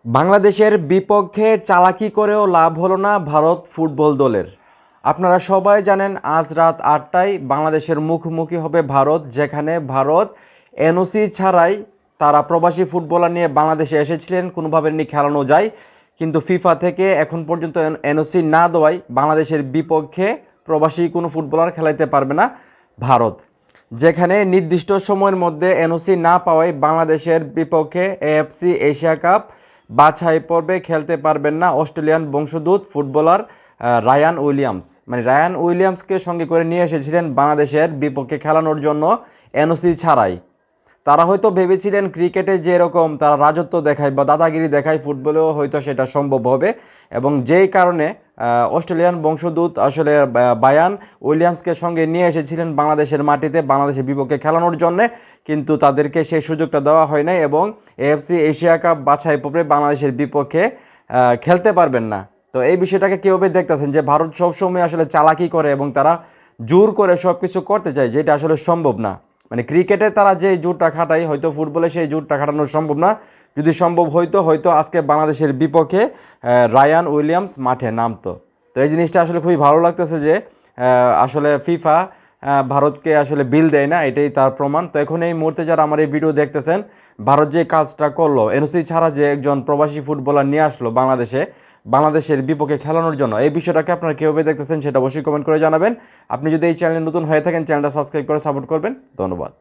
বাংলাদেশের বিপক্ষে চালাকি করেও লাভ হলো না ভারত ফুটবল দলের। আপনারা সবাই জানেন আজ রাত ৮টায় বাংলাদেশের মুখোমুখি হবে ভারত, যেখানে ভারত এনওসি ছাড়াই তারা প্রবাসী ফুটবলার নিয়ে বাংলাদেশে এসেছিলেন, কোনোভাবে নিয়ে খেলানো যায়, কিন্তু ফিফা থেকে এখন পর্যন্ত এনওসি না দেওয়ায় বাংলাদেশের বিপক্ষে প্রবাসী কোনো ফুটবলার খেলাইতে পারবে না ভারত। যেখানে নির্দিষ্ট সময়ের মধ্যে এনওসি না পাওয়ায় বাংলাদেশের বিপক্ষে এএফসি এশিয়া কাপ বাছাই পর্বে খেলতে পারবেন না অস্ট্রেলিয়ান বংশোদ্ভূত ফুটবলার রায়ান উইলিয়ামস। মানে রায়ান উইলিয়ামসকে সঙ্গে করে নিয়ে এসেছিলেন বাংলাদেশের বিপক্ষে খেলানোর জন্য এনওসি ছাড়াই। তারা হয়তো ভেবেছিলেন ক্রিকেটে যেরকম তারা রাজত্ব দেখায় বা দাদাগিরি দেখায়, ফুটবলেও হয়তো সেটা সম্ভব হবে, এবং যেই কারণে অস্ট্রেলিয়ান বংশোদ্ভূত আসলে বায়ান উইলিয়ামসকে সঙ্গে নিয়ে এসেছিলেন বাংলাদেশের মাটিতে বাংলাদেশের বিপক্ষে খেলানোর জন্যে, কিন্তু তাদেরকে সেই সুযোগটা দেওয়া হয় নাই এবং এএফসি এশিয়া কাপ বাছাই পর্বে বাংলাদেশের বিপক্ষে খেলতে পারবেন না। তো এই বিষয়টাকে কীভাবে দেখতেছেন যে ভারত সবসময় আসলে চালাকি করে এবং তারা জোর করে সব কিছু করতে চায়, যেটা আসলে সম্ভব না। মানে ক্রিকেটে তারা যে জোরটা খাটায়, হয়তো ফুটবলে সেই জোরটা খাটানো সম্ভব না। যদি সম্ভব হয়তো আজকে বাংলাদেশের বিপক্ষে রায়ান উইলিয়ামস মাঠে নামতো। তো এই জিনিসটা আসলে খুবই ভালো লাগতেছে যে আসলে ফিফা ভারতকে আসলে বিল দেয় না, এটাই তার প্রমাণ। তো এখন এই মুহূর্তে যারা আমার এই ভিডিও দেখতেছেন, ভারত যে কাজটা করলো, এনওসি ছাড়া যে একজন প্রবাসী ফুটবলার নিয়ে আসলো বাংলাদেশের বিপক্ষে খেলানোর জন্য, এই বিষয়টাকে আপনারা কীভাবে দেখতেছেন সেটা অবশ্যই কমেন্ট করে জানাবেন। আপনি যদি এই চ্যানেলে নতুন হয়ে থাকেন, চ্যানেলটা সাবস্ক্রাইব করে সাপোর্ট করবেন। ধন্যবাদ।